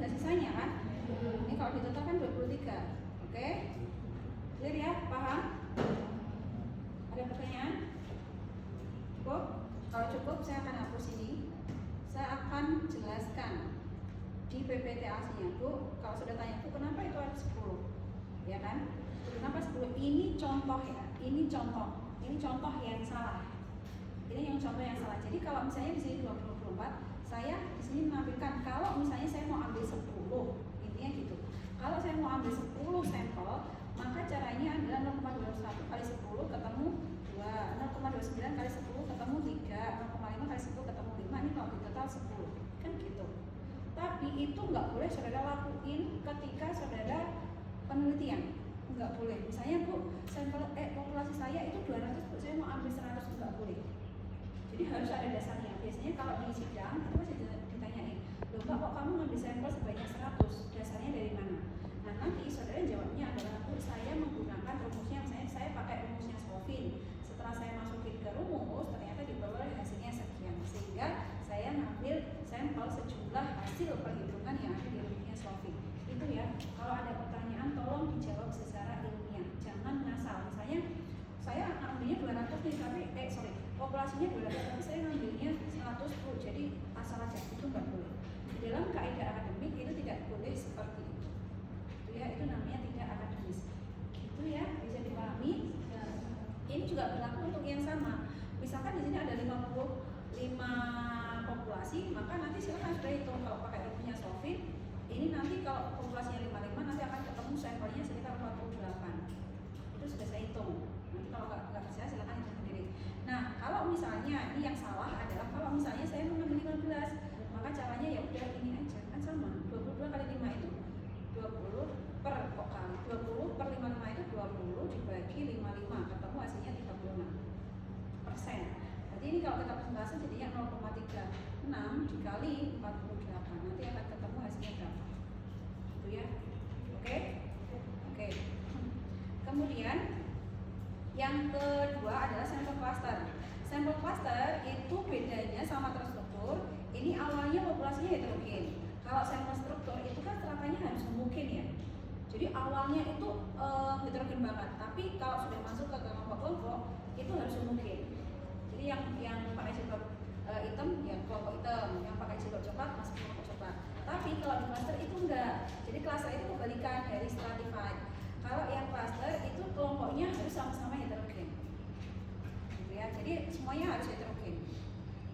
23 sisanya kan. Ini kalau ditotal kan 23. Oke? Clear ya? Paham? Ada pertanyaan? Cukup? Kalau cukup saya akan hapus ini. Saya akan jelaskan di PPT-nya Bu. Kalau sudah tanya Bu, kenapa itu ada 10? Ya kan? Kenapa 10? Ini contoh ya. Ini contoh. Ini contoh yang salah. Ini yang contoh yang salah. Jadi kalau misalnya di sini 24, saya di sini menampilkan kalau misalnya saya mau ambil 10, intinya gitu. Kalau saya mau ambil 10 sampel, maka caranya adalah 0,21 kali 10 ketemu 2, 0,29 kali 10 ketemu 3, 0,5 kali 10 ketemu 5, ini kalau di total 10. Kan gitu. Tapi itu nggak boleh saudara lakuin ketika saudara penelitian. Nggak boleh. Misalnya Bu, sampel populasi saya itu 200, Bu, saya mau ambil 100, nggak boleh. Jadi harus ada dasarnya. Biasanya kalau di sidang itu masih ditanyain, loh Pak, kok kamu ngambil sampel sebanyak 100? Dasarnya dari mana? Nah nanti saudara jawabnya adalah, Bu, saya menggunakan rumusnya, misalnya saya pakai rumusnya Scoville. Setelah saya masukin ke rumus, ternyata diperoleh hasilnya sekian, sehingga saya ngambil sampel sejumlah hasil perhitungan yang ada di rumusnya Scoville. Itu ya. Kalau ada pertanyaan tolong dijawab secara ilmiah, jangan ngasal. Misalnya saya ngambilnya 200 nih, tapi populasinya 200, tapi saya ngambilnya 100 Bu, jadi asal aja, itu nggak boleh. Di dalam kaidah akademik itu tidak boleh seperti itu. Itu ya, itu namanya tidak akademis. Itu ya, bisa dipahami. Dan ini juga berlaku untuk yang sama. Misalkan di sini ada 55 populasi, maka nanti silakan sudah hitung kalau pakai rumusnya Scoville. Ini nanti kalau populasinya 55 nanti akan ketemu sampelnya sekitar 48. Itu sudah saya hitung. Nanti kalau nggak bisa silakan hitung sendiri. Nah, kalau misalnya ini yang salah adalah kalau misalnya saya mengambil 15, maka caranya ya udah ini aja, kan sama. 22 kali 5 itu 20 per kali 20 per 55 itu 20 dibagi 55, ketemu hasilnya 36%. Berarti ini kalau kita persentase jadinya 0,36 dikali 48, nanti akan ketemu hasilnya berapa? Itu ya. Oke? Oke. Kemudian yang kedua adalah sampel cluster. Sampel cluster itu bedanya sama terstruktur. Ini awalnya populasinya heterogen. Kalau sampel struktur itu kan stratanya harus homogen ya. Jadi awalnya itu heterogen banget. Tapi kalau sudah masuk ke kelompok-kelompok itu harus homogen. Jadi yang pakai jilbab hitam ya kelompok hitam, yang pakai jilbab coklat masuk kelompok coklat. Tapi kalau di cluster itu enggak. Jadi cluster itu kebalikan dari stratified. Kalau yang cluster itu kelompoknya harus sama-sama heterogen, gitu ya. Jadi semuanya harus heterogen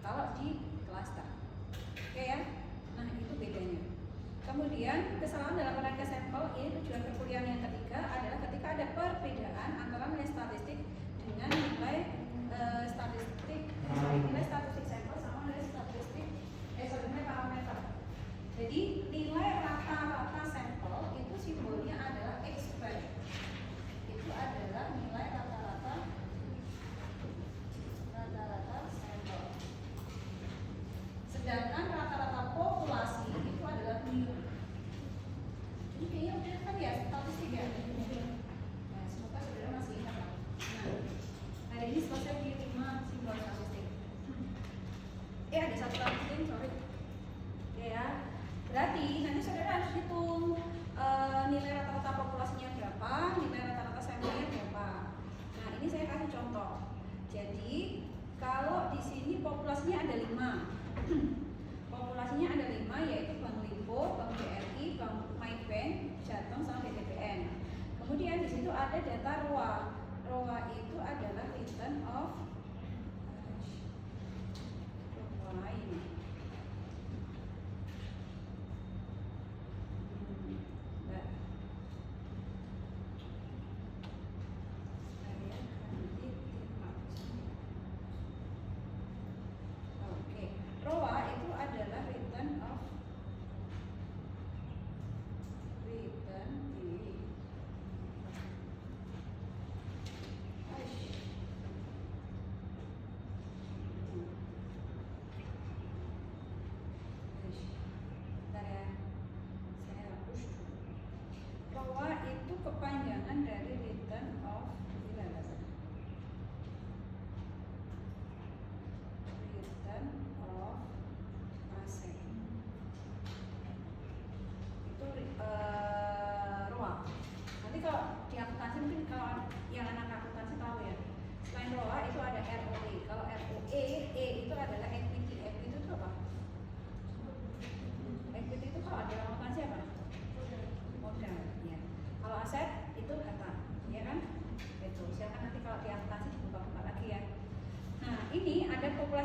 kalau di cluster. Oke ya. Nah itu bedanya. Kemudian kesalahan dalam penelitian sampel ini tujuan perkuliahan yang ketiga adalah ketika ada perbedaan antara nilai statistik dengan nilai nilai statistik sampel sama nilai statistik nilai parameter. Jadi nilai rata-rata sampel itu simbolnya adalah X bar. Itu adalah nilai rata-rata sampel. Sedangkan rata-rata populasi itu adalah mu. Ini kayaknya udah kan ya statistik ya. Nah, semoga saudara masih ingat. Nah, hari ini selesai di 5 simbol statistik. Ada satu lagi, sorry. Ya. Berarti nanti saudara harus hitung nilai rata-rata populasinya berapa, nilai rata-rata sampelnya berapa. Nah ini saya kasih contoh. Jadi kalau di sini populasinya ada 5, populasinya ada 5 yaitu Bank Limpo, Bank BRI, Bank Maybank, Jateng sama BTPN. Kemudian di situ ada data ROA. ROA itu adalah return of ini. ROA itu adalah return di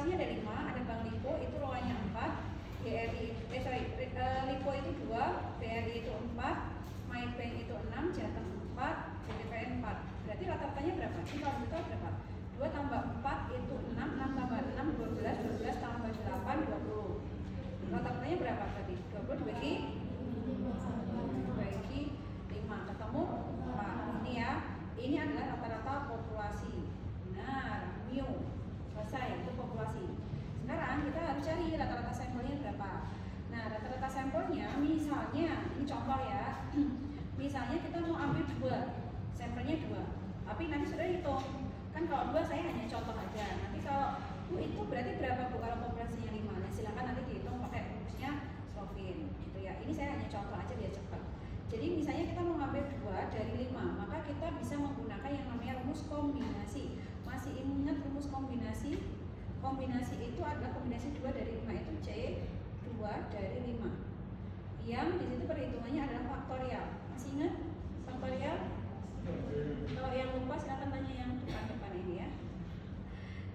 populasinya ada 5, ada Bank Lipo itu rohnya 4, Lipo itu 2, BRI itu 4, MyBank itu 6, Jateng 4, BTPN 4. Berarti rata-ratanya berapa? Ini kalau kita berapa? 2 tambah 4 itu 6, 6 tambah 6 12, 12 tambah 8 20. Rata-ratanya berapa tadi? 20 dibagi 5 ketemu 4. Ini ya. Ini adalah rata-rata populasi. Benar, mu. Selesai, itu populasi. Sekarang kita harus cari rata-rata sampelnya berapa. Nah, rata-rata sampelnya misalnya, ini contoh ya. Misalnya kita mau ambil 2, sampelnya 2. Tapi nanti sudah hitung. Kan kalau 2 saya hanya contoh aja. Nanti kalau itu berarti berapa Bu kalau populasinya 5? Nah, silakan nanti dihitung pakai rumusnya Slovin gitu ya. Ini saya hanya contoh aja biar cepat. Jadi misalnya kita mau ngambil 2 dari 5, maka kita bisa menggunakan yang namanya rumus kombinasi. Masih ingat rumus kombinasi? Kombinasi itu adalah kombinasi 2 dari 5 itu C 2 dari 5. Yang di situ perhitungannya adalah faktorial. Masih ingat faktorial? Kalau yang lupa silakan tanya yang depan-depan ini ya.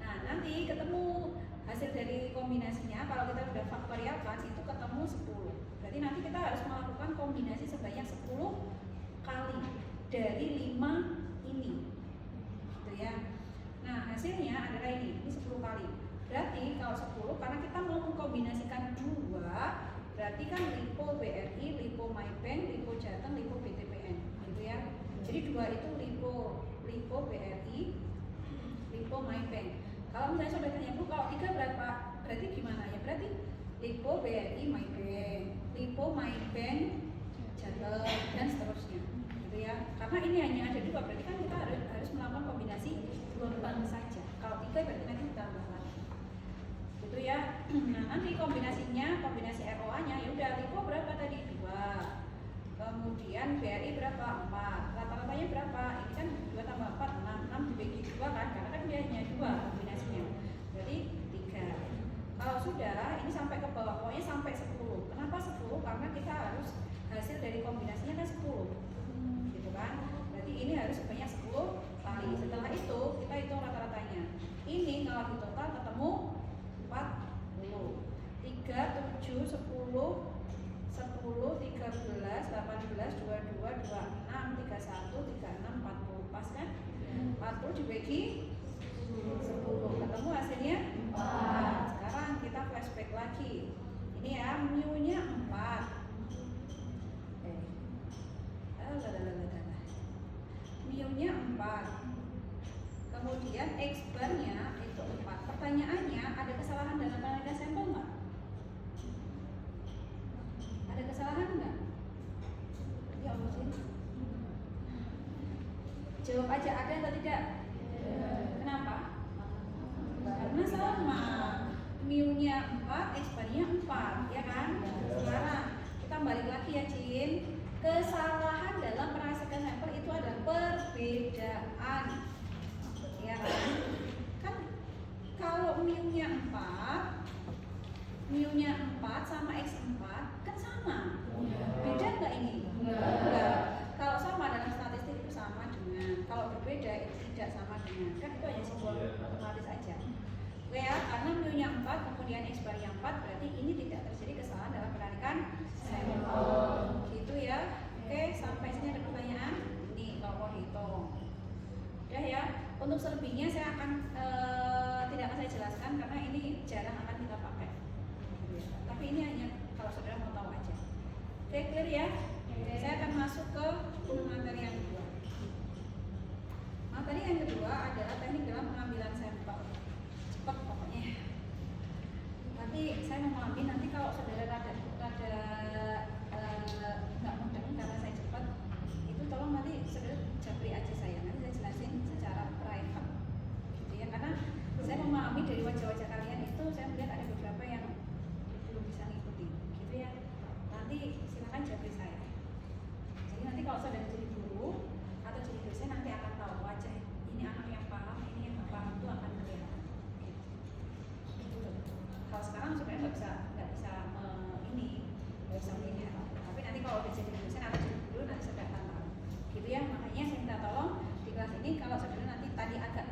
Nah, nanti ketemu hasil dari kombinasinya. Kalau kita sudah faktorial kan itu ketemu 10. Berarti nanti kita harus melakukan kombinasi sebanyak 10 kali dari 5 ini. Gitu ya. Nah, hasilnya adalah ini 10 kali. Berarti kalau 10 karena kita mau mengkombinasikan 2, berarti kan Lipo BRI, Lipo MyBank, Lipo Jateng, Lipo BTPN, gitu ya. Jadi 2 itu Lipo BRI, Lipo MyBank. Kalau misalnya sudah tanya Bu, kalau 3 berapa? Berarti gimana ya? Berarti Lipo BRI MyBank, Lipo MyBank Jateng dan seterusnya, gitu ya. Karena ini hanya ada 2, berarti kan kita harus melakukan kombinasi 2 bank saja. Kalau 3 berarti nanti ditambah lagi, gitu ya. Nah, nanti kombinasi ROA-nya ya udah Lipo berapa tadi? 2. Kemudian BRI berapa? 4. Rata-ratanya berapa? Ini kan 2 tambah 4 6 dibagi 2 kan? Karena kan dia hanya 2 kombinasinya. Berarti 3. Kalau sudah ini sampai ke bawah, pokoknya sampai 10. Kenapa 10? Karena kita harus hasil dari kombinasinya kan 10. Gitu kan? Berarti ini harus sebanyak 10 kali. Setelah itu kita hitung rata-ratanya. Ini kalau di total ketemu 40. 3 7 10 10, 13, 18, 22, 26, 31, 36, 40. Pas kan? 40 dibagi 10. Ketemu hasilnya 4. Sekarang kita flashback lagi. Ini ya, mu-nya 4. Mu-nya 4. Kemudian X bar-nya itu 4. Pertanyaannya, ada kesalahan dalam penelitian sampel nggak? Ada kesalahan enggak? Ya Allah sih. Jawab aja ada atau tidak? Kenapa? Karena sama. Mu-nya 4, X bar-nya 4, ya kan? Sekarang kita balik lagi ya, Cin. Kesalahan dalam merasakan sampel itu adalah perbedaan. Ya kan? Kan kalau mu-nya 4 sama X4 kan sama. Beda nggak ini? Enggak. Kalau sama dalam statistik itu sama dengan, kalau berbeda itu tidak sama dengan. Kan itu hanya simbol otomatis aja. Oke ya, karena mu-nya 4 kemudian X bar-nya 4 berarti ini tidak terjadi kesalahan dalam penarikan sampel. Gitu ya. Oke, sampai sini ada pertanyaan? Ini kalau mau hitung. Udah ya. Untuk selebihnya saya akan tidak akan saya jelaskan karena ini jarang akan kita pakai. Tapi ini hanya kalau saudara mau tahu aja. Oke, clear ya? Saya akan masuk ke materi yang kedua. Materi yang kedua adalah teknik dalam pengambilan sampel. Cepat pokoknya. Tapi saya mau mengambil nanti kalau saudara rada nggak mudah karena saya cepat, itu tolong nanti saudara japri aja saya. Nanti saya jelasin secara private, gitu ya. Karena saya memahami dari wajah-wajah kalian itu, saya melihat ada beberapa yang belum bisa ngikuti, gitu ya. Nanti silakan japri saya. Jadi nanti kalau saudara jadi guru atau jadi dosen nanti akan tahu wajah ini anak yang paham, ini yang nggak paham itu akan kelihatan. Gitu. Kalau sekarang sebenarnya nggak bisa melihat. Tapi nanti kalau udah jadi dosen atau jadi guru nanti saudara akan tahu. Gitu ya. Makanya saya minta tolong di kelas ini kalau saudara nanti tadi ada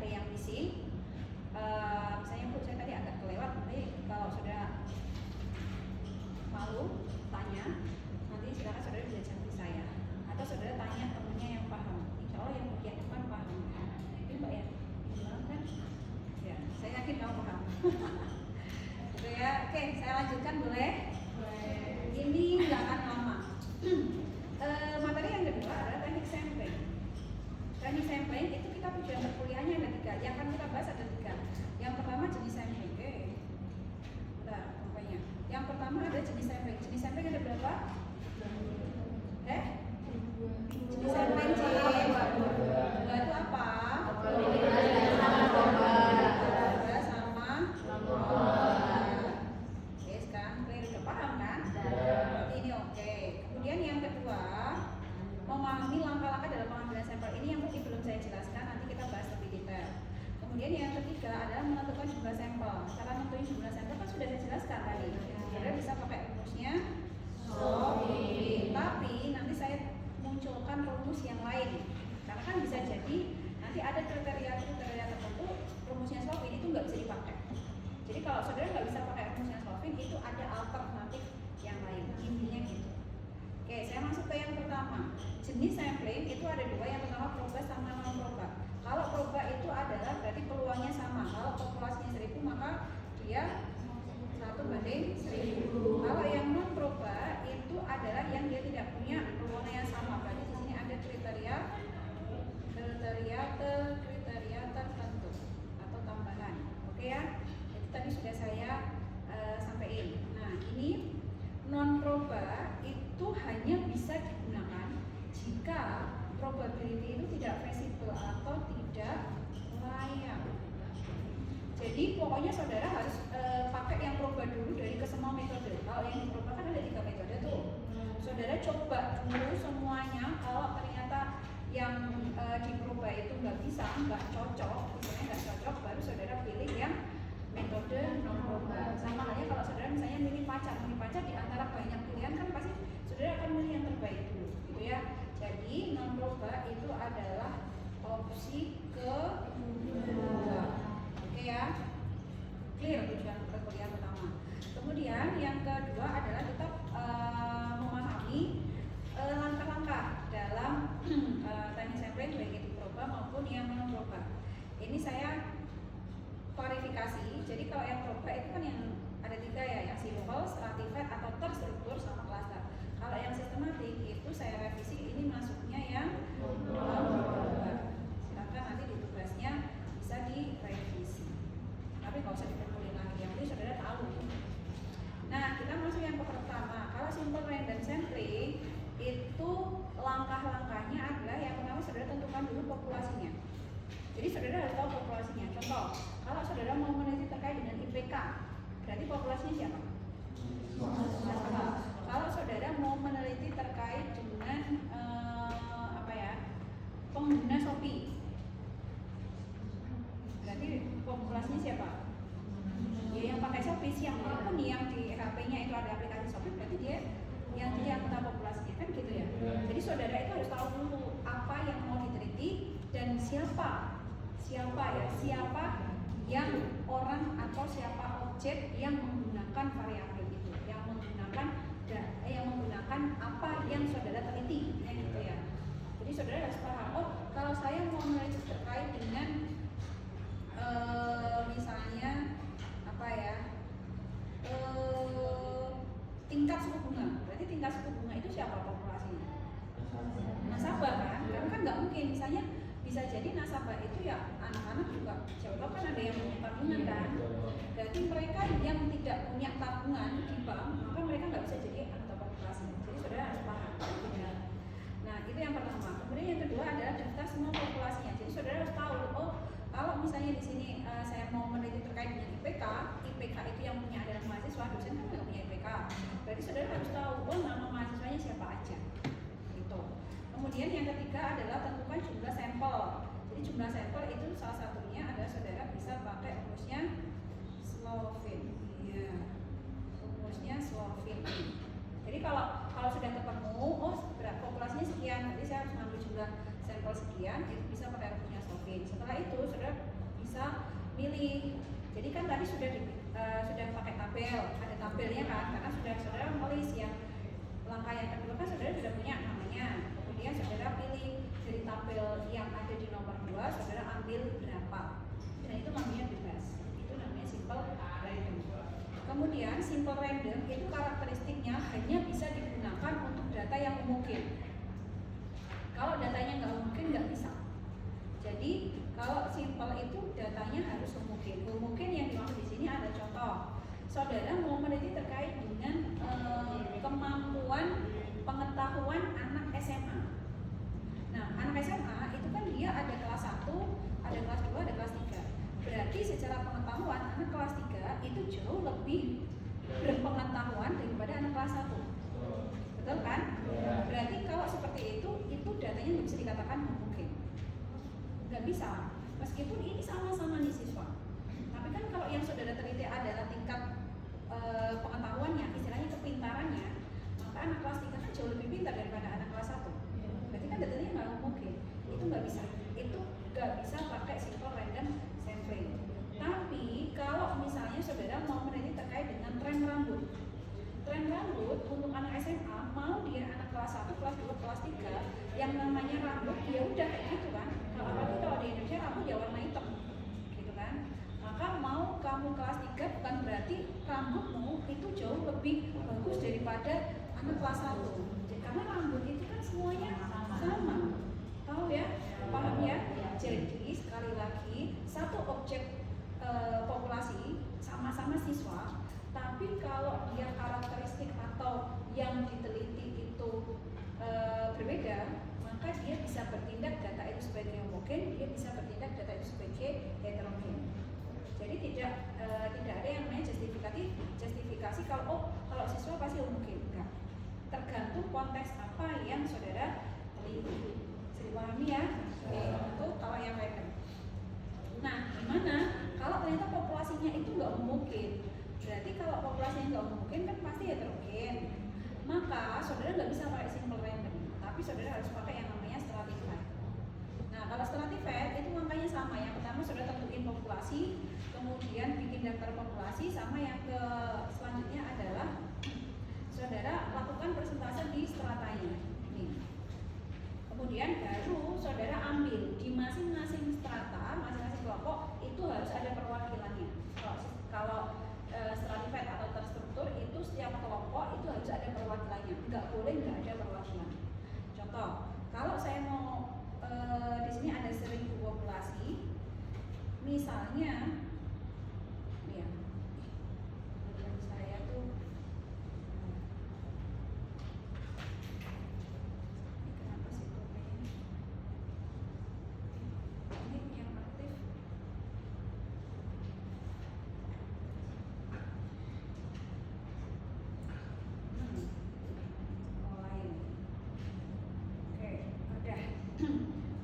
yang missing, misalnya Bu saya tadi kelewat, nanti kalau saudara malu tanya, nanti silakan saudara bisa cari saya, atau saudara tanya temennya yang paham. Insya Allah yang bagian depan paham. Ini Mbak ya, bilang kan? Ya, saya yakin kamu paham. Gitu ya. Oke, saya lanjutkan boleh? Ini nggak akan lama. Materi yang kedua adalah teknik sampling. Teknik sampling itu kita tujuan perkuliahannya ada 3. Yang akan kita bahas ada 3. Yang pertama jenis sampling. Nah, pokoknya. Yang pertama ada jenis sampling. Jenis sampling ada berapa? Jenis sampling dua itu apa? Kemudian yang kedua, memahami langkah-langkah dalam pengambilan sampel. Ini yang mungkin belum saya jelaskan, nanti kita bahas lebih detail. Kemudian yang ketiga adalah menentukan jumlah sampel. Cara menentukan jumlah sampel kan sudah saya jelaskan tadi. Saudara bisa pakai rumusnya. Tapi nanti saya munculkan rumus yang lain. Karena kan bisa jadi nanti ada kriteria tertentu rumusnya Slovin itu nggak bisa dipakai. Jadi kalau saudara nggak bisa pakai rumusnya Slovin, itu ada alternatif yang lain. Intinya gitu. Oke, saya masuk ke yang pertama. Jenis sampling itu ada 2. Yang pertama proba sama non proba. Kalau proba itu adalah berarti peluangnya sama. Kalau populasinya 1000 maka dia 1:1000. Kalau yang non proba itu adalah yang dia tidak punya peluang yang sama. Berarti di sini ada kriteria tertentu atau tambahan. Oke ya. Itu tadi sudah saya sampaikan. Nah, ini non proba itu hanya bisa digunakan jika probability itu tidak feasible atau tidak layak. Jadi pokoknya saudara harus pakai yang proba dulu dari ke semua metode. Kalau yang diproba kan ada 3 metode tuh. Saudara coba dulu semuanya. Kalau ternyata yang diproba itu nggak bisa, nggak cocok, misalnya nggak cocok, baru saudara pilih yang metode non proba. Sama halnya kalau saudara misalnya milih pacar di antara banyak pilihan kan pasti saudara akan milih yang terbaik dulu, gitu ya. Jadi non proba itu adalah opsi kedua. Oke ya, clear tujuan perkuliahan pertama. Kemudian yang kedua adalah tetap memahami langkah-langkah dalam teknik sampling baik itu proba maupun yang non proba. Ini saya klarifikasi. Jadi kalau yang proba itu kan yang ada 3 ya, yang simple, stratified atau terstruktur sama cluster. Kalau yang sistematik itu saya revisi, ini masuknya yang non proba. Silakan nanti di tugasnya bisa direvisi. Tapi nggak usah diperkuliah lagi, yang penting saudara tahu. Nah, kita masuk yang pertama. Kalau simple random sampling itu langkah-langkahnya adalah yang pertama saudara tentukan dulu populasinya. Jadi saudara harus tahu populasinya. Contoh, kalau saudara mau meneliti terkait dengan IPK, berarti populasinya siapa? Kalau saudara mau meneliti terkait dengan pengguna Shopee, berarti populasinya siapa? Ya yang pakai Shopee, siapapun yang di HP-nya itu ada aplikasi Shopee, berarti dia yang jadi anggota populasinya kan gitu ya. Jadi saudara itu harus tahu dulu apa yang mau diteliti dan siapa yang orang atau siapa objek yang menggunakan variabel itu, yang menggunakan apa yang saudara teliti, ya gitu ya. Jadi saudara harus paham, oh kalau saya mau meneliti terkait dengan misalnya tingkat suku bunga, berarti tingkat suku bunga itu siapa populasinya? Nasabah kan? Karena kan nggak mungkin, misalnya bisa jadi nasabah itu ya anak-anak juga, siapa kan ada yang punya tabungan kan? Berarti mereka yang tidak punya tabungan di bank, maka mereka nggak bisa jadi anggota populasi. Jadi saudara harus paham. Nah itu yang pertama. Kemudian yang kedua adalah daftar semua populasinya. Jadi saudara harus tahu, oh kalau misalnya di sini saya mau meneliti terkait dengan IPK itu yang punya adalah mahasiswa, dosen kan nggak punya IPK. Berarti saudara harus tahu, oh nama mahasiswanya siapa aja. Gitu. Kemudian yang ketiga adalah tentukan jumlah sampel. Jadi jumlah sampel itu salah satunya adalah saudara bisa pakai rumusnya Slovin. Ya, rumusnya Slovin. Jadi kalau sudah ketemu, oh populasinya sekian, jadi saya harus mengambil jumlah sampel sekian, itu bisa pakai rumusnya Slovin. Setelah itu saudara bisa milih. Jadi kan tadi sudah sudah pakai tabel, ada tabelnya kan, karena sudah saudara menulis yang langkah yang kedua kan saudara sudah punya namanya, kemudian saudara pilih dari tabel yang ada di nomor 2, saudara ambil berapa, dan itu namanya bebas, itu namanya simple random. Kemudian simple random itu karakteristiknya hanya bisa digunakan untuk data yang mungkin. Kalau datanya nggak mungkin nggak bisa. Jadi kalau simple itu datanya harus mungkin. Mungkin yang dimaksud di sini ada contoh. Saudara mau meneliti terkait dengan kemampuan pengetahuan anak SMA. Nah, anak SMA itu kan dia ada kelas 1, ada kelas 2, ada kelas 3. Berarti secara pengetahuan anak kelas 3 itu jauh lebih berpengetahuan daripada anak kelas 1. Betul kan? Berarti kalau seperti itu datanya nggak bisa dikatakan mungkin. Nggak bisa. Meskipun ini sama-sama nih siswa. Tapi kan kalau yang saudara teliti adalah tingkat pengetahuannya, istilahnya kepintarannya, maka anak kelas 3 kan jauh lebih pintar daripada anak kelas 1. Berarti kan datanya nggak mungkin. Itu nggak bisa. Itu nggak bisa pakai simple random sampling. Tapi kalau misalnya saudara mau meneliti terkait dengan tren rambut. Tren rambut untuk anak SMA, mau dia anak kelas 1, kelas 2, kelas 3, yang namanya rambut ya udah kayak gitu kan. Apalagi kalau di Indonesia rambut ya warna hitam, gitu kan. Maka mau kamu kelas 3 bukan berarti rambutmu itu jauh lebih bagus daripada anak kelas 1. Jadi, karena rambut itu kan semuanya sama. Tahu ya? Paham ya? Jadi sekali lagi satu objek populasi sama-sama siswa, tapi kalau dia karakteristik atau yang diteliti itu berbeda, maka dia bisa bertindak data itu sebagai homogen, dia bisa bertindak data itu sebagai heterogen. Jadi tidak ada yang namanya justifikasi kalau siswa pasti homogen, enggak. Tergantung konteks apa yang saudara teliti. Bisa dipahami ya? Oke, itu kalau yang random. Nah, gimana kalau ternyata populasinya itu nggak mungkin? Berarti kalau populasinya nggak mungkin kan pasti heterogen. Maka saudara nggak bisa pakai simple random, tapi saudara harus pakai yang namanya stratified. Nah, kalau stratified itu angkanya sama. Yang pertama saudara tentuin populasi, kemudian bikin daftar populasi, sama yang ke selanjutnya adalah saudara lakukan persentase di stratanya. Nih. Kemudian baru saudara ambil di masing-masing strata, masing-masing kelompok itu harus ada perwakilannya. Kalau stratified atau terstruktur itu setiap kelompok itu harus ada perwakilannya, nggak boleh nggak ada perwakilan. Contoh, kalau saya mau di sini ada 1000 populasi, misalnya, ya, saya tuh kenapa sih kok ini yang aktif?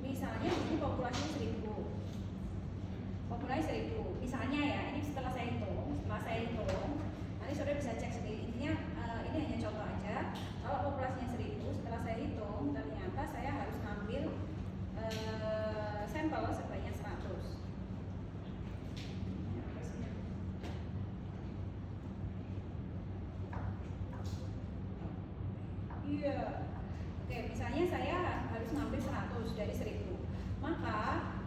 Misalnya ini populasinya 1000. Populasi 1000. Misalnya ya, ini setelah saya hitung, nanti saudara bisa cek sendiri. Intinya ini hanya contoh aja. Kalau populasinya 1000, setelah saya hitung, ternyata saya harus ngambil sampel sebanyak 100. Iya. Oke, misalnya saya harus ngambil 100 dari 1000. Maka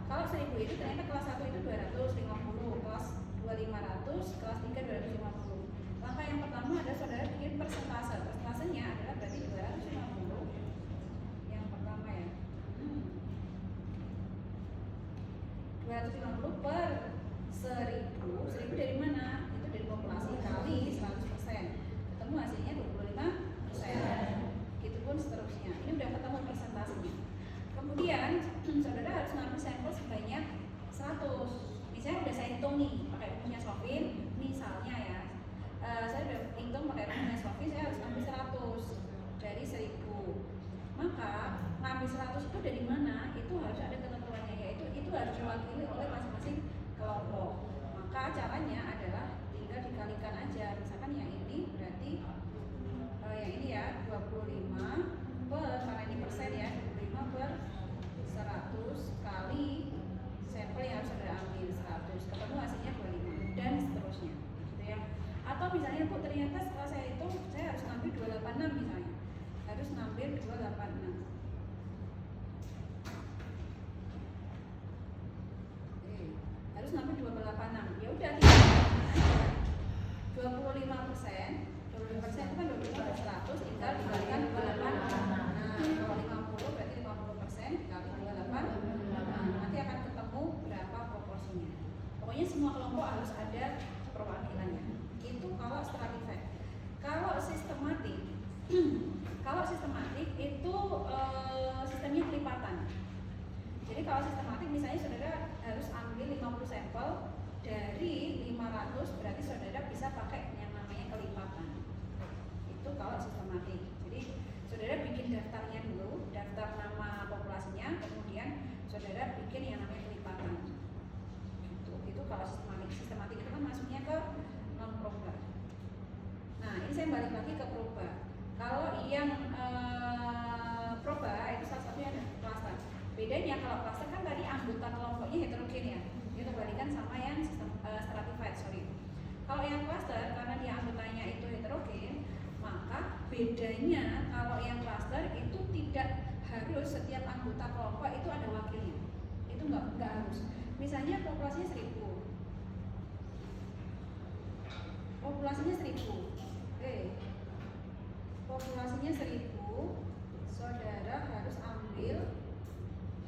kalau 1000 itu ternyata kelas 1 itu 250, kelas 2 500, kelas 3 250. Langkah yang pertama adalah saudara bikin persentase. Persentasenya adalah berarti 250. Yang pertama ya. 250 per 1000. 1000 dari mana? Itu dari populasi kali 100%. Ketemu hasilnya 25%. Gitu pun seterusnya. Ini udah ketemu persentasenya. Kemudian saudara harus ngambil sampel sebanyak 100. Misalnya udah saya hitung nih pakai rumusnya Sofin, misalnya ya, saya udah hitung pakai rumusnya Sofin, saya harus ngambil 100 dari 1000. Maka ngambil 100 itu dari mana? Itu harus ada ketentuannya, yaitu itu harus diwakili oleh masing-masing kelompok. Maka caranya adalah tinggal dikalikan aja. Misalkan yang ini berarti yang ini ya 25 per, karena ini persen ya, 25 per 100 kali sampel yang harus saudara ambil 100, ketemu hasilnya 25 dan seterusnya. 25% itu kan 25 dari 100 tinggal dibalikan 28. Nah, kalau 50 berarti 50% dikali 28. Nah, nanti akan ketemu berapa proporsinya. Pokoknya semua kelompok harus ada perwakilannya. Itu kalau stratified. Kalau sistematik itu sistemnya kelipatan. Jadi kalau sistematik misalnya saudara harus ambil 50 sampel dari 500, berarti saudara bisa pakai yang namanya kelipatan. Itu kalau sistematik. Jadi saudara bikin daftarnya dulu, daftar nama populasinya, kemudian saudara bikin yang namanya kelipatan. Itu kalau sistematik itu kan masuknya ke non proba. Nah, ini saya balik lagi ke proba. Kalau yang proba itu salah satunya ada klaster. Bedanya kalau klaster kan tadi anggota kelompoknya heterogen ya. Itu balikan sama yang sistem stratified, sorry. Kalau yang klaster karena dia anggotanya itu heterogen, maka bedanya kalau yang klaster itu tidak harus setiap anggota kelompok itu ada wakilnya. Itu enggak harus. Misalnya populasinya 1000. Populasinya 1000, saudara harus ambil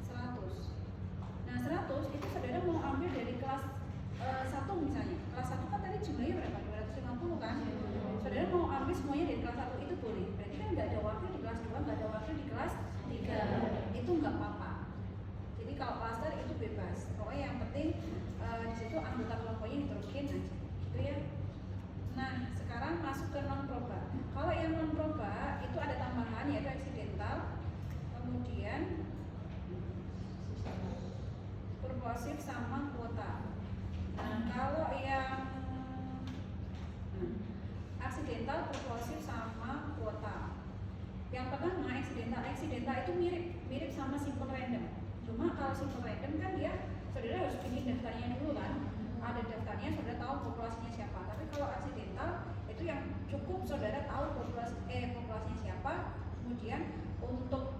100. Nah, 100 itu saudara mau ambil dari kelas 1 misalnya. Kelas 1 kan tadi jumlahnya berapa? 250 kan? Saudara mau ambil semuanya dari kelas 1 itu boleh. Berarti kan nggak ada wakil di kelas 2, nggak ada wakil di kelas 3. Itu nggak apa-apa. Jadi kalau klaster itu bebas. Pokoknya yang penting di situ anggota kelompoknya heterogen aja. Gitu ya. Nah, sekarang masuk ke non proba. Kalau yang non proba itu ada tambahan yaitu aksidental, kemudian purposif sama kuota. Nah, kalau yang aksidental, purposif sama kuota. Yang pertama aksidental itu mirip sama simple random. Cuma kalau simple random kan dia saudara harus bikin daftarnya dulu kan. Ada daftarnya, saudara tahu populasinya siapa. Tapi kalau aksidental itu yang cukup saudara tahu populasinya siapa. Kemudian untuk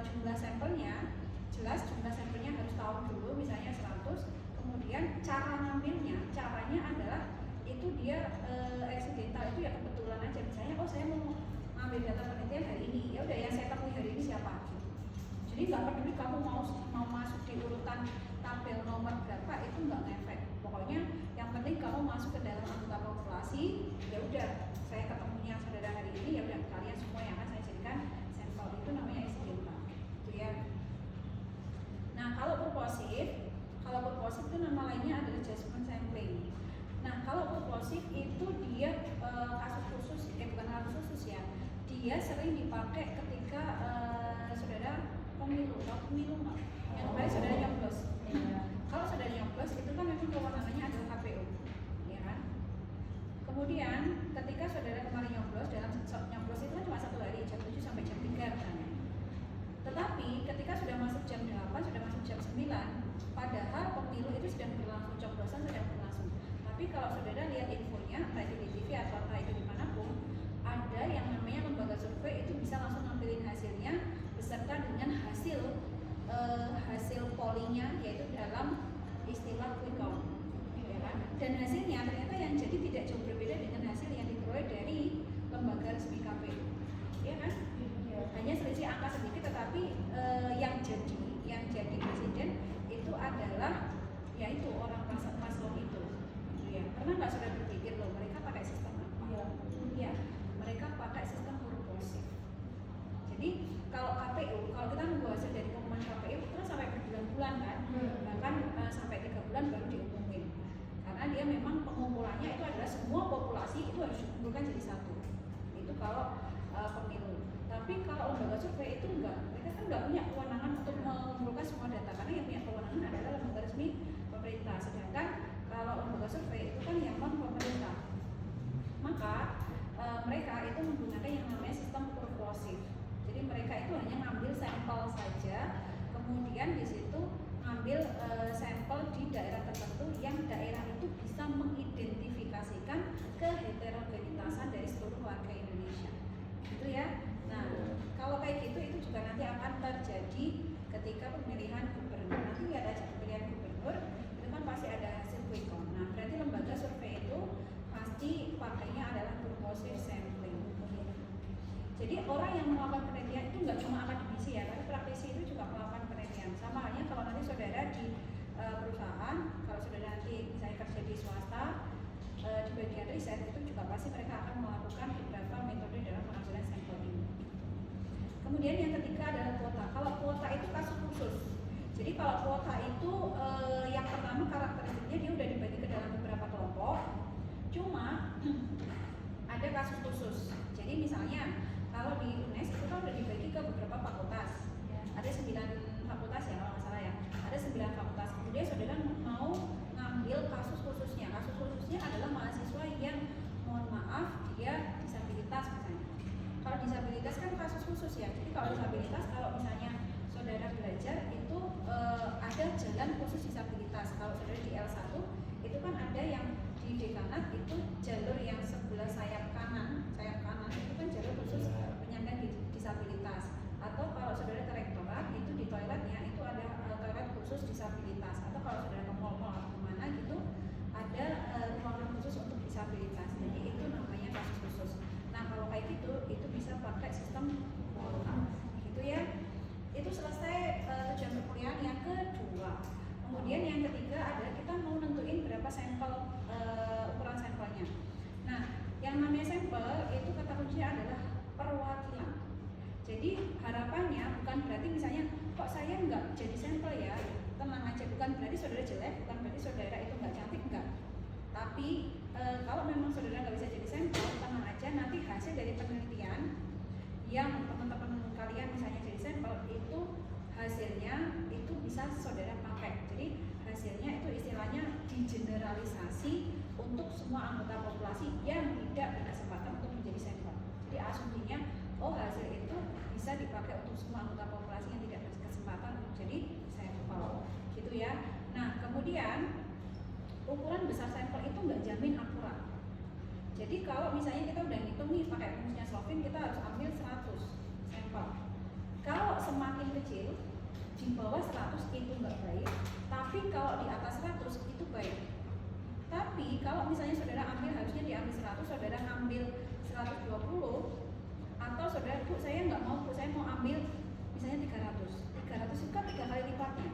jumlah sampelnya, jelas jumlah sampelnya harus tahu dulu, misalnya 100. Kemudian cara ngambilnya, caranya adalah itu dia aksidental itu ya kebetulan aja. Misalnya, oh saya mau ngambil data penelitian hari ini, ya udah yang saya temui hari ini siapa. Jadi nggak peduli kamu mau masuk di urutan tabel nomor berapa, itu nggak ngefek. Pokoknya yang penting kamu masuk ke dalam anggota populasi, ya udah saya ketemunya saudara hari ini, ya udah kalian semua yang akan saya jadikan sampel. Itu namanya aksidental, gitu ya. Nah, kalau purposif itu nama lainnya adalah adjustment sampling. Nah, kalau purposif itu dia kasus khusus, bukan kasus khusus ya. Dia sering dipakai ketika saudara pemilu nggak? Yang kemarin saudara nyoblos. Kalau saudara nyoblos itu kan memang kewenangannya adalah KPU, ya kan? Kemudian ketika saudara kemarin nyoblos, dalam nyoblos itu kan cuma 1 hari, jam 7 sampai jam 3 misalnya. Tetapi ketika sudah masuk jam 8, sudah masuk jam 9, padahal pemilu itu sedang berlangsung, coblosan sedang berlangsung. Tapi kalau saudara lihat infonya, entah itu di TV atau entah itu dimanapun, ada yang namanya lembaga survei itu bisa langsung ngambilin hasilnya beserta dengan hasil pollingnya, yaitu dalam istilah quick count, ya kan? Dan hasilnya ternyata yang jadi tidak jauh berbeda dengan hasil yang diperoleh dari lembaga resmi KPU, ya kan? Hanya selisih angka sedikit, tetapi yang jadi presiden itu adalah yaitu orang paslon itu. Ya. Pernah nggak sudah berpikir loh mereka pakai sistem apa? Ya, mereka pakai sistem purposif. Jadi kalau KPU, kalau kita nunggu hasil dari pengumuman KPU itu kan sampai berbulan-bulan kan, bahkan sampai 3 bulan baru diumumin. Karena dia memang pengumpulannya itu adalah semua populasi itu harus dikumpulkan jadi satu. Itu kalau pemilu. Tapi kalau lembaga survei itu enggak, mereka kan nggak punya kewenangan untuk mengumpulkan semua data, karena yang punya kewenangan adalah lembaga resmi pemerintah. Sedangkan kalau lembaga survei itu kan yang non pemerintah. Maka mereka itu menggunakan yang namanya sistem purposif. Jadi mereka itu hanya ngambil sampel saja, kemudian di situ ngambil sampel di daerah tertentu yang daerah itu bisa mengidentifikasikan keheterogenitasan dari seluruh warga Indonesia. Gitu ya. Nah, kalau kayak gitu itu juga nanti akan terjadi ketika pemilihan gubernur. Nanti lihat aja pemilihan gubernur itu kan pasti ada hasil quick count. Nah, berarti lembaga survei itu pasti pakainya adalah orang yang melakukan penelitian itu nggak cuma akademisi ya, tapi praktisi itu juga melakukan penelitian. Sama halnya kalau nanti saudara di perusahaan, kalau saudara nanti misalnya kerja di swasta, di bagian riset itu juga pasti mereka akan melakukan beberapa metode dalam pengambilan sampel ini. Kemudian yang ketiga adalah kuota. Kalau kuota itu kasus khusus. Jadi kalau kuota itu yang pertama karakteristiknya dia udah dibagi ke dalam beberapa kelompok. Cuma ada kasus khusus. Jadi misalnya kalau di UNES itu kan udah dibagi ke beberapa fakultas. Ada 9 fakultas ya kalau nggak salah ya. Ada 9 fakultas. Kemudian saudara mau ngambil kasus khususnya. Kasus khususnya adalah mahasiswa yang mohon maaf dia disabilitas misalnya. Kalau disabilitas kan kasus khusus ya. Jadi kalau disabilitas kalau misalnya saudara belajar itu ada jalan khusus disabilitas. Kalau saudara di L1 itu kan ada yang di dekanat itu jalur yang sebelah sayap kanan itu kan jalur khusus penyandang disabilitas. Atau kalau saudara ke rektorat itu di toiletnya itu ada toilet khusus disabilitas. Atau kalau saudara ke mall-mall atau kemana gitu ada ruangan khusus untuk disabilitas. Jadi itu namanya kasus khusus. Nah kalau kayak gitu itu bisa pakai sistem kuota gitu ya. Itu selesai tujuan perkuliahan yang kedua. Kemudian yang ketiga adalah kita mau nentuin berapa sampel ukuran sampelnya. Nah yang namanya sampel itu kata kuncinya adalah perwakilan. Jadi harapannya bukan berarti misalnya kok saya nggak jadi sampel ya, tenang aja, bukan berarti saudara jelek, bukan berarti saudara itu nggak cantik, enggak. Tapi kalau memang saudara nggak bisa jadi sampel, tenang aja, nanti hasil dari penelitian yang teman-teman kalian misalnya jadi sampel itu hasilnya itu bisa saudara pakai. Jadi hasilnya itu istilahnya digeneralisasi untuk semua anggota populasi yang tidak berkesempatan untuk menjadi sampel. Jadi asumsinya oh hasil itu bisa dipakai untuk semua anggota populasi yang tidak berkesempatan untuk jadi sampel gitu ya. Nah kemudian ukuran besar sampel itu nggak jamin akurat. Jadi kalau misalnya kita udah ngitung nih pakai rumusnya Slovin, kita harus ambil 100 sampel. Kalau semakin kecil di bawah 100 itu nggak baik, tapi kalau di atas 100 itu baik. Tapi kalau misalnya saudara ambil harusnya diambil 100, saudara ambil 120, atau saudara bu saya nggak mau, bu saya mau ambil misalnya 300 itu kan 3 kali lipatnya.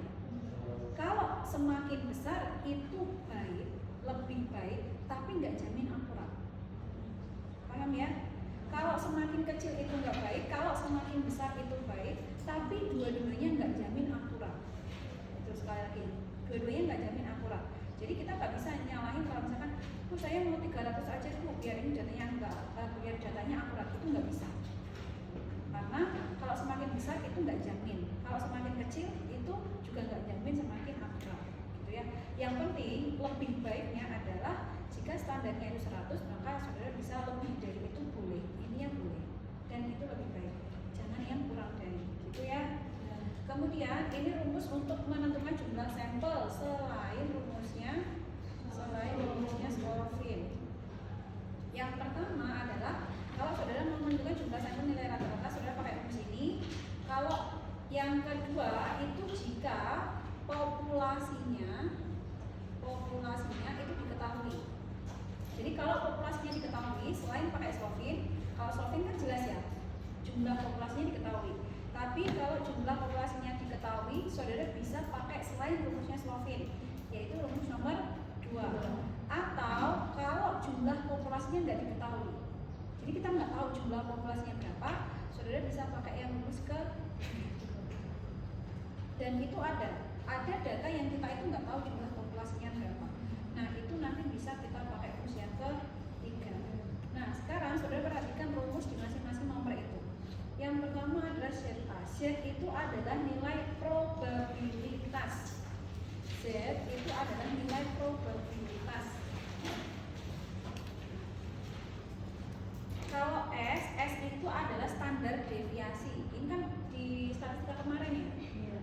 Kalau semakin besar itu baik, lebih baik, tapi nggak jamin akurat. Paham ya? Kalau semakin kecil itu nggak baik, kalau semakin besar itu baik, tapi dua-duanya nggak jamin akurat. Itu sekali lagi, dua-duanya nggak jamin akurat. Jadi kita nggak bisa nyalahin kalau misalkan, bu saya mau 300 aja bu, biar ini datanya biar datanya akurat, itu nggak bisa. Karena kalau semakin besar itu nggak jamin, kalau semakin kecil itu juga nggak jamin semakin akurat, gitu ya. Yang penting lebih baiknya adalah jika standarnya itu 100, maka saudara bisa lebih dari itu boleh, ini yang boleh, dan itu lebih baik. Jangan yang kurang dari, gitu ya. Kemudian ini rumus untuk menentukan jumlah sampel selain rumusnya Slovin. Yang pertama adalah kalau saudara mau menentukan jumlah sampel nilai rata-rata, saudara pakai rumus ini. Kalau yang kedua itu jika populasinya itu diketahui. Jadi kalau populasinya diketahui, selain pakai Slovin, kalau Slovin kan jelas ya, jumlah populasinya diketahui. Tapi kalau jumlah populasinya diketahui, saudara bisa pakai selain rumusnya Slovin, yaitu rumus nomor 2. Atau kalau jumlah populasinya nggak diketahui, jadi kita nggak tahu jumlah populasinya berapa, saudara bisa pakai yang rumus ke. Dan itu ada data yang kita itu nggak tahu jumlah populasinya berapa. Nah itu nanti bisa kita pakai rumus yang ke-3. Nah sekarang saudara perhatikan rumus di masing-masing nomor itu. Yang pertama adalah Z A. Z itu adalah nilai probabilitas. Z itu adalah nilai probabilitas. Kalau S itu adalah standar deviasi. Ini kan di statistika kemarin ya.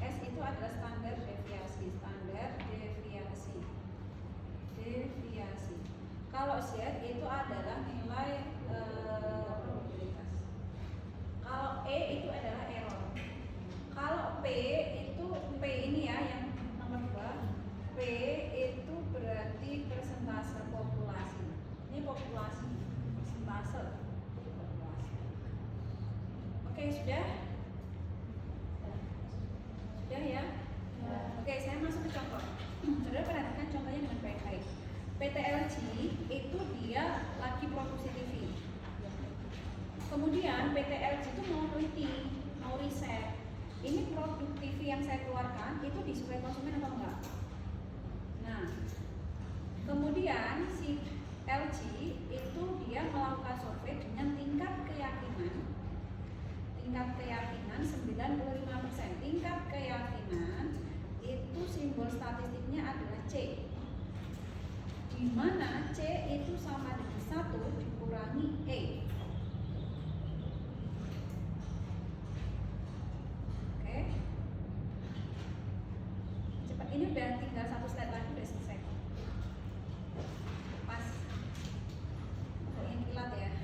S itu adalah standar deviasi. Kalau Z itu adalah nilai probabilitas. Kalau E itu adalah error. Kalau P itu ini ya yang nomor 2. P itu berarti persentase populasi. Ini populasi, persentase populasi. Oke, sudah? Sudah ya? Oke, saya masuk ke contoh. Saudara perhatikan contohnya dengan baik-baik. PT LG itu dia lagi produksi TV. Kemudian PT LG itu mau teliti, mau riset. Ini produk TV yang saya keluarkan itu disukai konsumen atau enggak? Nah, kemudian si LG itu dia melakukan survei dengan tingkat keyakinan 95%. Tingkat keyakinan itu simbol statistiknya adalah C, di mana C itu sama dengan 1 dikurangi E. Oke, cepat, ini udah tinggal 1 slide lagi udah selesai. Pas yang kilat ya.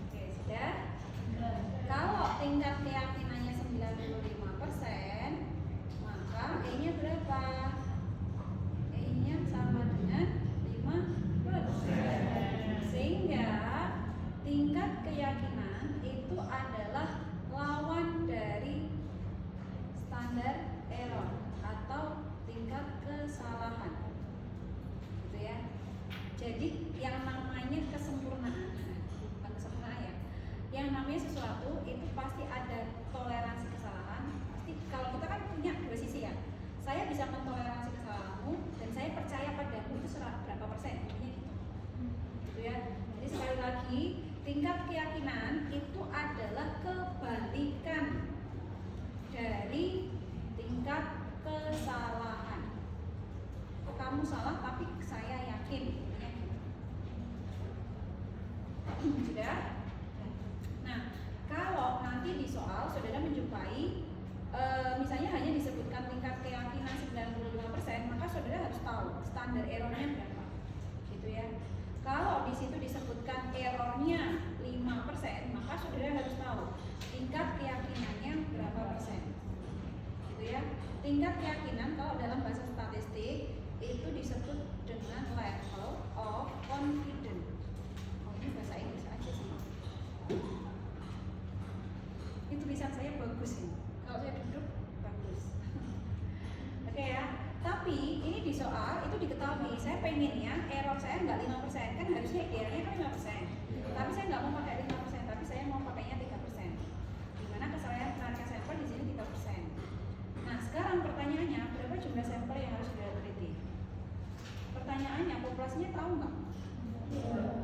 Oke, sudah. Kalau tingkat keyakinannya 95%, maka E-nya berapa? E-nya sama dengan 5%. Sehingga tingkat keyakinan itu adalah lawan dari standar error atau tingkat kesalahan. Gitu ya. Jadi yang namanya kesempurnaan, bukan kesempurnaan ya. Yang namanya sesuatu itu pasti ada toleransi kesalahan. Pasti kalau kita kan punya dua sisi ya. Saya bisa mentoleransi kesalahanmu dan saya percaya padamu itu berapa persen, gitu ya. Jadi sekali lagi, tingkat keyakinan itu adalah kebalikan dari tingkat kesalahan. Kamu salah tapi saya yakin, sudah. Nah, kalau nanti di soal saudara menjumpai misalnya hanya disebutkan tingkat keyakinan 95%, maka saudara harus tahu standar errornya berapa, gitu ya. Kalau di situ disebutkan errornya 5%, maka saudara harus tahu tingkat keyakinannya berapa persen, gitu ya. Tingkat keyakinan kalau dalam bahasa statistik itu disebut dengan level of confidence. Oh, ini bahasa Inggris aja sih. Itu tulisan saya bagus ini. Kalau saya duduk bagus. Oke ya. Tapi ini di soal itu diketahui. Saya pengennya error saya nggak 5%, kan harusnya errornya kan 5%. Tapi saya nggak mau pakai 5%, tapi saya mau pakainya 3%. Dimana kesalahan penarikan sampel di sini 3%. Nah, sekarang pertanyaannya berapa jumlah sampel yang harus diteliti? Pertanyaannya populasinya tahu nggak?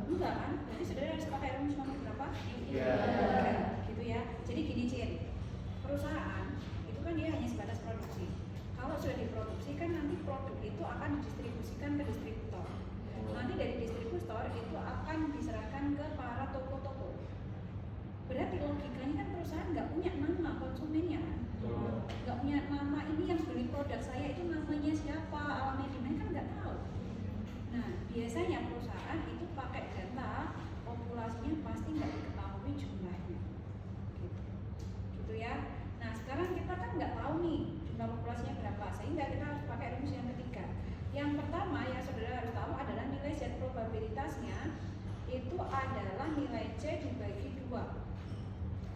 Enggak kan? Jadi saudara harus pakai rumus nomor berapa? Gitu ya. Jadi gini Cin, perusahaan itu kan dia hanya sebatas produksi. Kalau sudah diproduksi kan nanti produk itu akan didistribusikan ke distributor. Nanti dari distributor itu akan diserahkan ke para toko-toko. Berarti logikanya kan perusahaan nggak punya nama konsumennya kan? Nggak punya nama, ini yang beli produk saya itu namanya siapa, alamatnya di mana kan nggak tahu. Nah, biasanya perusahaan itu pakai data populasinya pasti nggak diketahui jumlahnya, gitu ya. Nah, sekarang kita kan nggak tahu nih jumlah populasinya berapa, sehingga kita harus pakai rumus yang ketiga. Yang pertama yang saudara harus tahu adalah nilai Z probabilitasnya itu adalah nilai C dibagi 2.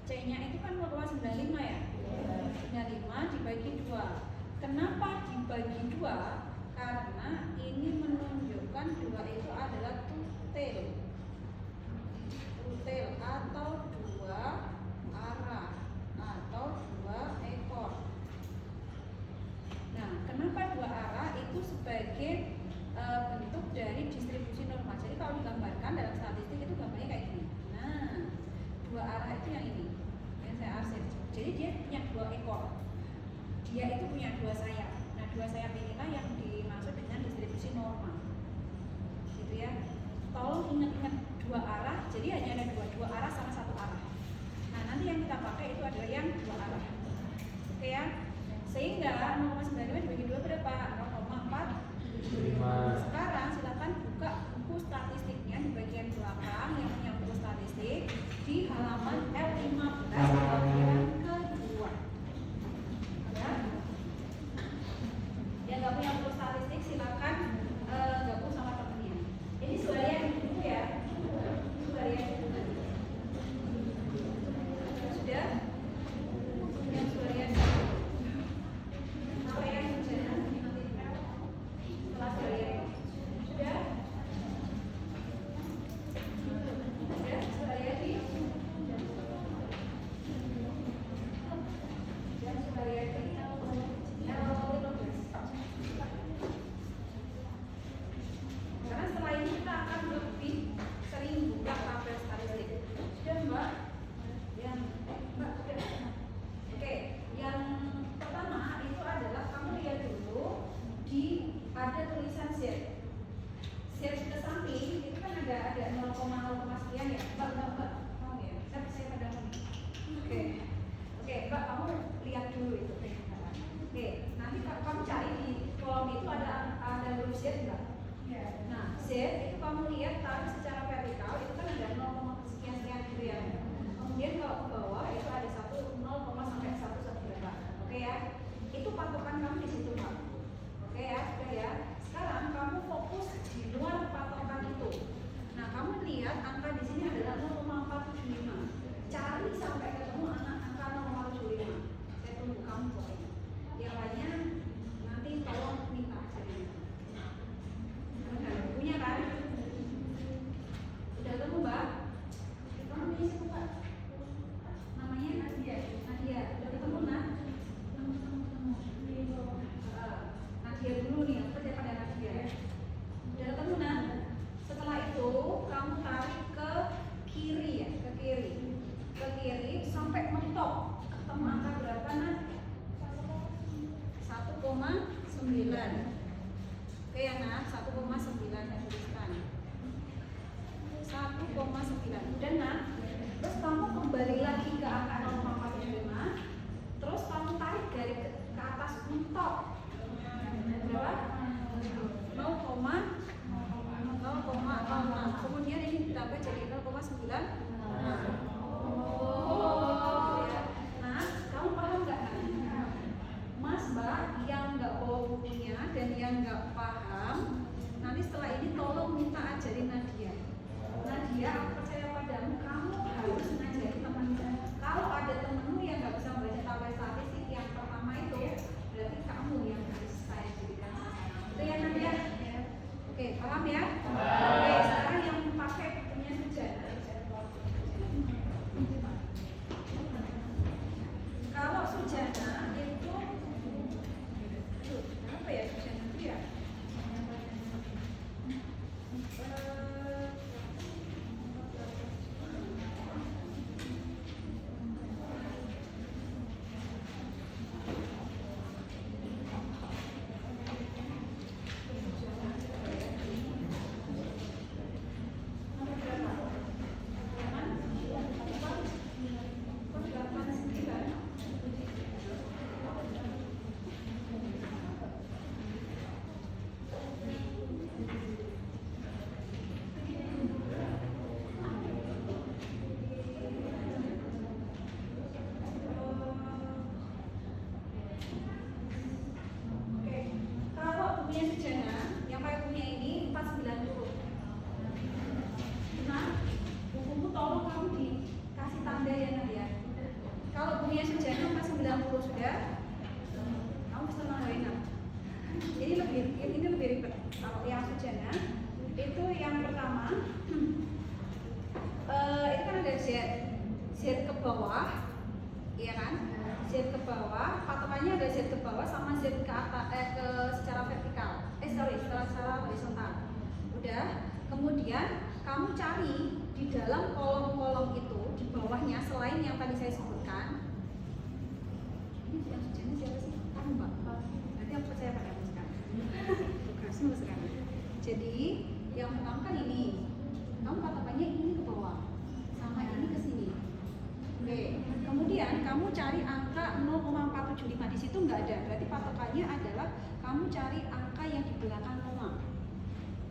C-nya itu kan 0,95 ya. 95 dibagi 2. Kenapa dibagi 2? Karena ini menunjukkan 2 itu adalah two-tail atau 2 arah atau 2 ekor. Nah, kenapa 2 arah? Itu sebagai bentuk dari distribusi normal. Jadi kalau digambarkan dalam statistik itu gambarnya kayak gini. Nah, 2 arah itu yang ini, yang saya arsip. Jadi dia punya 2 ekor. Dia itu punya 2 sayap. Nah, 2 sayap inilah yang dimaksud dengan distribusi normal, gitu ya. Tolong ingat-ingat 2 arah. Jadi hanya ada 2 arah sama 1 arah. Nah, nanti yang kita pakai itu adalah yang 2 arah. Oke ya. Sehingga 0,95 dibagi 2 berapa? 0,45. Sekarang silakan buka buku statistiknya di bagian belakang yang punya buku statistik di halaman L15 bagian kedua. Ya. Yang nggak punya buku statistik silakan gabung sama temennya. Ini sudah yang dulu ya. Sudah yang dulu. ketemu angka berapa Nat? 1,9. Oke ya Nat, 1,9 saya tuliskan 1,9. Udah Nat, terus kamu kembali lagi ke angka 0,45. Terus kamu tarik garis ke atas mentok berapa? 0,06. Kemudian ini ditambah jadi 0,9. Oh ya. Nah, kamu paham nggak Nat? Mas Mbak yang nggak bawa bukunya dan yang nggak paham, nanti setelah ini tolong minta ajarin Nadia. Nadia, aku percaya padamu, kamu harus ngajarin temanmu. Kalau ada temenmu yang nggak bisa membaca tabel statistik yang pertama itu, berarti kamu yang harus saya jadikan sasaran. Itu ya Nadia? Oke, paham ya? Oke, sekarang yang pakai bukunya Sujana. Kalau Sujana itu, apa ya Sujana itu ya? Secara horizontal. Udah, kemudian kamu cari di dalam kolom-kolom itu di bawahnya selain yang tadi saya sebutkan. Ini yang Sujana siapa sih? Kamu Mbak. Nanti aku percaya padamu sekarang. Tugasmu sekarang. Jadi yang pertama kan ini. Kamu patokannya ini ke bawah, sama ini ke sini. Oke. Kemudian kamu cari angka 0,475 di situ nggak ada. Berarti patokannya adalah kamu cari angka yang di belakang koma.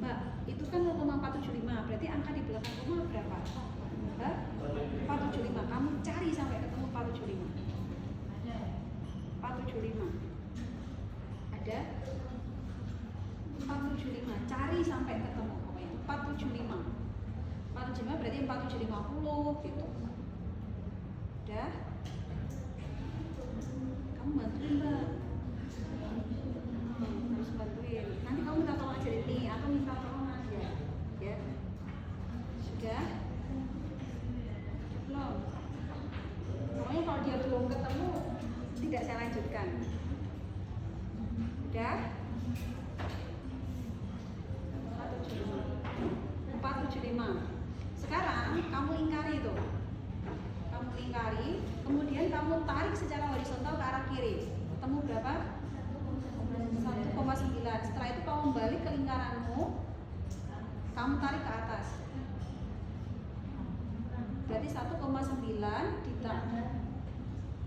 Mbak, itu kan 0,475. Berarti angka di belakang koma berapa? Mbak? 475. Kamu cari sampai ketemu 475. 475. Ada? 475. Cari sampai ketemu pokoknya. 475. 475 berarti 4750 gitu. Udah? Kamu bantuin Mbak. Harus bantuin. Nanti kamu minta tolong ajarin nih atau minta tolong aja. Ya. Sudah? Belum? Pokoknya kalau dia belum ketemu tidak saya lanjutkan. Udah? 475. Sekarang kamu lingkari itu. Kamu lingkari, kemudian kamu tarik secara horizontal ke arah kiri. Ketemu berapa? 1,9. Setelah itu kamu balik ke lingkaranmu, kamu tarik ke atas. Berarti 1,9 ditambah.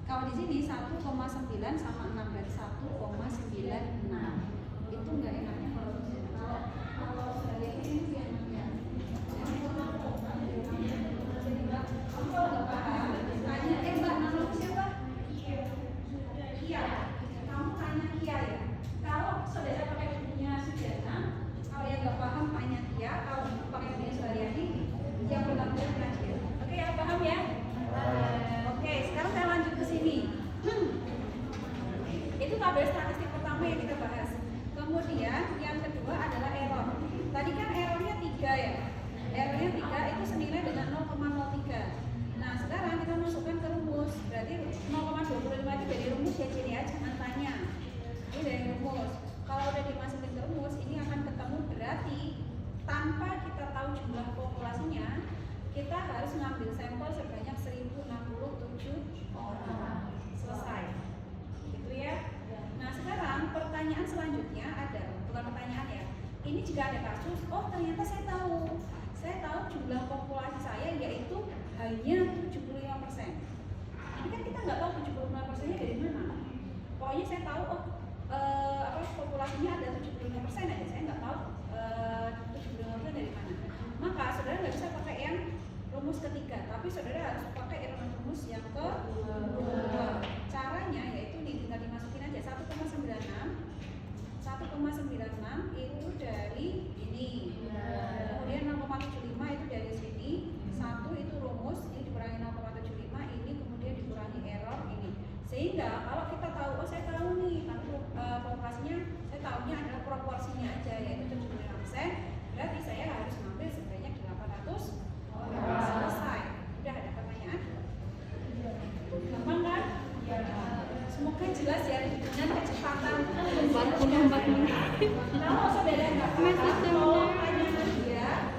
Kalau di sini 1,9 sama 6 berarti 1,96. Itu enggak enaknya kalau sebagai ini sih enaknya. Kalau enggak paham, tanya Mbak, nama siapa? Kia. Kamu tanya Kia ya. Kalau saudara pakai bukunya Sujana, kalau yang nggak paham tanya Kia. Kalau pakai bukunya Suharyani, yang berlaku Nadia. Oke, yang paham ya? Oke, sekarang saya lanjut ke sini. Itu tabel statistik pertama yang kita bahas. Kemudian yang kedua adalah error. Tadi kan errornya 3 ya. Errornya 3 itu senilai dengan 0,03. Nah, sekarang kita masukkan ke rumus. Berarti 0,25 itu dari rumus ya, Cini ya, jangan tanya. Ini dari rumus. Kalau udah dimasukin ke rumus, ini akan ketemu berarti tanpa kita tahu jumlah populasinya, kita harus ngambil sampel sebanyak 1067 orang. jika ada kasus, oh ternyata saya tahu jumlah populasi saya yaitu hanya 75%. Ini kan kita nggak tahu 75%-nya dari mana. Pokoknya saya tahu populasinya ada 75% aja, saya nggak tahu 75% dari mana. Maka saudara nggak bisa pakai yang rumus ketiga, tapi saudara harus pakai rumus yang kedua. Caranya yaitu nih, tinggal dimasukin aja 1,96 itu dari ini, kemudian 0,75 itu dari sini, 1 itu rumus, ini dikurangi 0,75, ini kemudian dikurangi error ini. Sehingga kalau kita tahu, oh saya tahu nih, tapi populasinya saya tahunya adalah proporsinya aja, yaitu 75%, berarti saya harus mengambil sebanyak 800 orang. Selesai. Udah ada pertanyaan? Gampang kan? Semoga jelas ya, dengan kecepatan 44 menit. Kalau saudara